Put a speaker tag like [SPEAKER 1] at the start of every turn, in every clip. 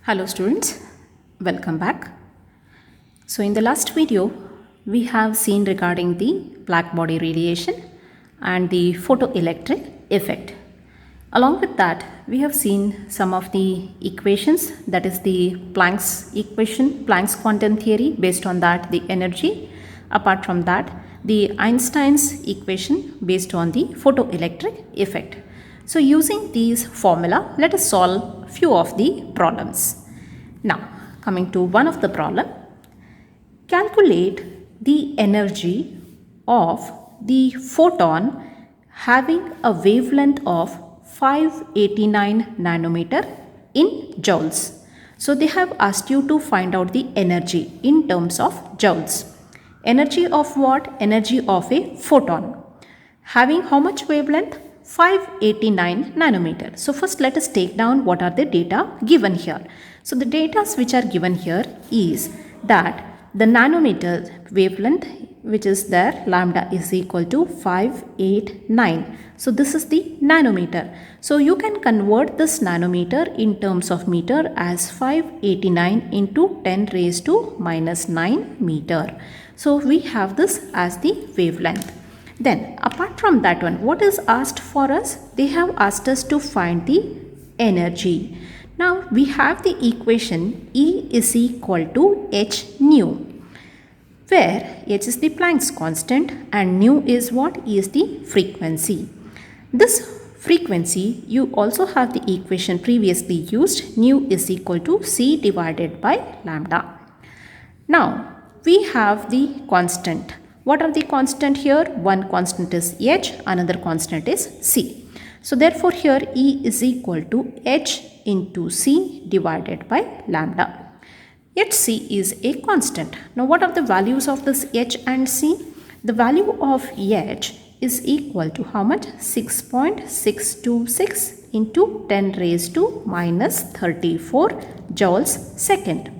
[SPEAKER 1] Hello students, welcome back. So in the last video, we have seen regarding the black body radiation and the photoelectric effect. Along with that, we have seen some of the equations, that is the Planck's equation, Planck's quantum theory. Based on that, the energy. Apart from that, the Einstein's equation based on the photoelectric effect. So using these formula, let us solve few of the problems. Now, coming to one of the problem, calculate the energy of the photon having a wavelength of 589 nanometer in joules. So they have asked you to find out the energy in terms of joules. Energy of what? Energy of a photon. Having how much wavelength? 589 nanometer. So first let us take down what are the data given here. So the data which are given here is that the nanometer wavelength which is there, lambda is equal to 589. So this is the nanometer. So you can convert this nanometer in terms of meter as 589 into 10 raised to minus 9 meter. So we have this as the wavelength. Then apart from that one, what is asked for us? They have asked us to find the energy. Now we have the equation E is equal to h nu, where h is the Planck's constant and nu is what? Is the frequency. This frequency, you also have the equation previously used, nu is equal to c divided by lambda. Now we have the constant. What are the constant here? One constant is h, another constant is c. So therefore here E is equal to h into c divided by lambda. Hc is a constant. Now what are the values of this h and c? The value of h is equal to how much? 6.626 into 10 raised to minus 34 joules second.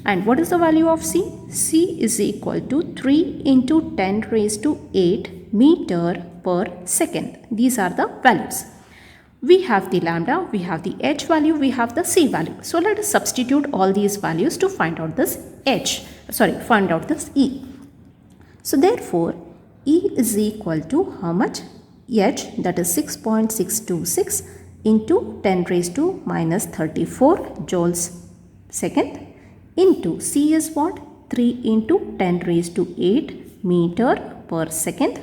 [SPEAKER 1] And what is the value of C? C is equal to 3 into 10 raised to 8 meter per second. These are the values. We have the lambda, we have the h value, we have the c value. So let us substitute all these values to find out this find out this E. So therefore, E is equal to how much? H, that is 6.626 into 10 raised to minus 34 joules second, into C is what? 3 into 10 raised to 8 meter per second,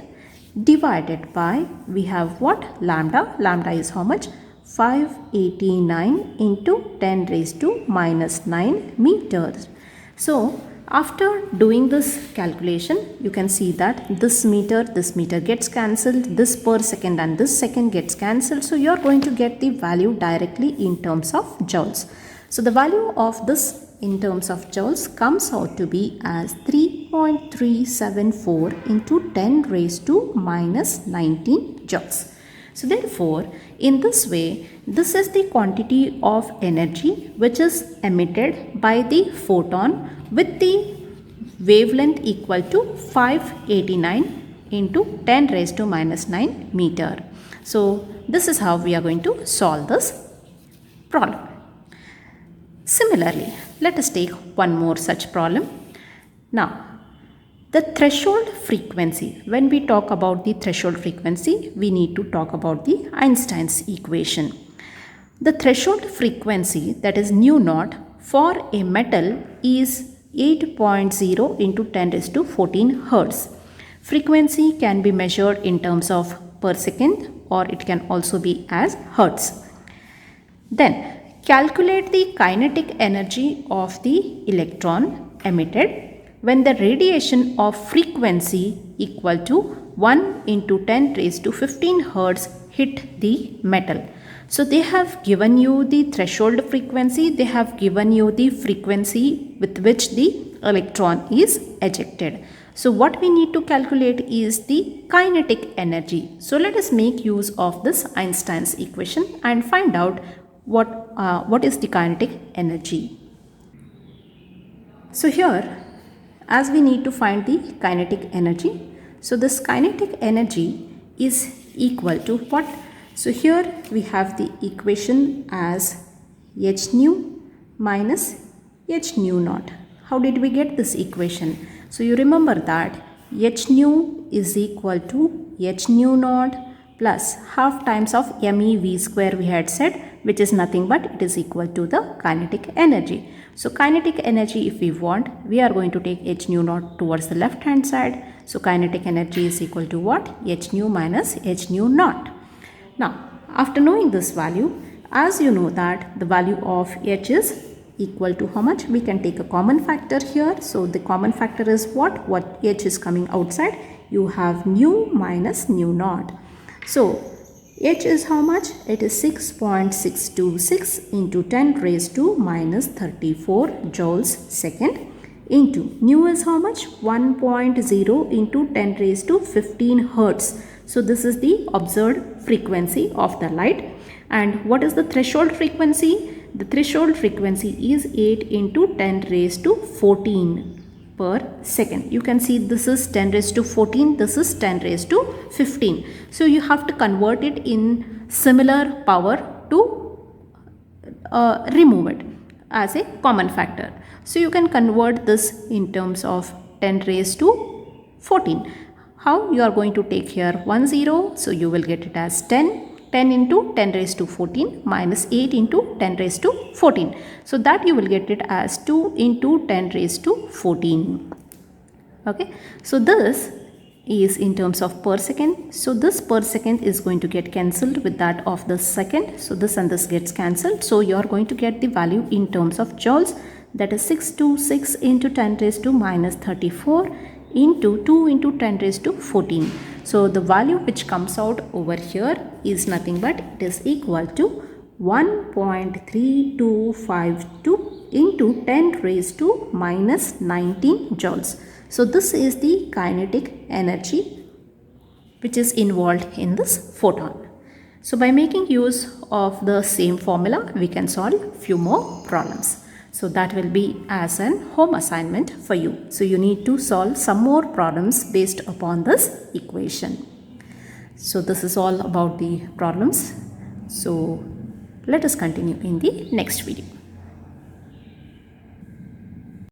[SPEAKER 1] divided by, we have what? Lambda. Lambda is how much? 589 into 10 raised to minus 9 meters. So after doing this calculation, you can see that this meter gets cancelled, this per second and this second gets cancelled. So you are going to get the value directly in terms of joules. So the value of this in terms of joules comes out to be as 3.374 into 10 raised to minus 19 joules. So therefore, in this way, this is the quantity of energy which is emitted by the photon with the wavelength equal to 589 into 10 raised to minus 9 meter. So this is how we are going to solve this problem. Similarly, let us take one more such problem. Now, the threshold frequency. When we talk about the threshold frequency, we need to talk about the Einstein's equation. The threshold frequency, that is nu naught, for a metal is 8.0 into 10 raised to 14 hertz. Frequency can be measured in terms of per second, or it can also be as hertz. Then calculate the kinetic energy of the electron emitted when the radiation of frequency equal to 1 into 10 raised to 15 hertz hit the metal. So they have given you the threshold frequency, they have given you the frequency with which the electron is ejected. So what we need to calculate is the kinetic energy. So let us make use of this Einstein's equation and find out what is the kinetic energy. So here, as we need to find the kinetic energy, so this kinetic energy is equal to what? So here we have the equation as h nu minus h nu naught. How did we get this equation? So you remember that h nu is equal to h nu naught plus half times of mev square we had said, which is nothing but it is equal to the kinetic energy. So kinetic energy, if we want, we are going to take h nu naught towards the left hand side. So kinetic energy is equal to what? H nu minus h nu naught. Now after knowing this value, as you know that the value of h is equal to how much? We can take a common factor here. So the common factor is what? What h is coming outside? You have nu minus nu naught. So h is how much? It is 6.626 into 10 raised to minus 34 joules second into nu is how much? 1.0 into 10 raised to 15 hertz. So this is the observed frequency of the light. And what is the threshold frequency? The threshold frequency is 8 into 10 raised to 14 per second. You can see this is 10 raised to 14, this is 10 raised to 15. So you have to convert it in similar power to remove it as a common factor. So you can convert this in terms of 10 raised to 14. How? You are going to take here 1 0, so you will get it as 10. 10 into 10 raised to 14 minus 8 into 10 raised to 14. So that you will get it as 2 into 10 raised to 14. Okay. So this is in terms of per second. So this per second is going to get cancelled with that of the second. So this and this gets cancelled. So you are going to get the value in terms of joules. That is 626 into 10 raised to minus 34 into 2 into 10 raised to 14. So the value which comes out over here is nothing but it is equal to 1.3252 into 10 raised to minus 19 joules. So this is the kinetic energy which is involved in this photon. So by making use of the same formula, we can solve few more problems. So that will be as an home assignment for you. So you need to solve some more problems based upon this equation. So this is all about the problems. So let us continue in the next video.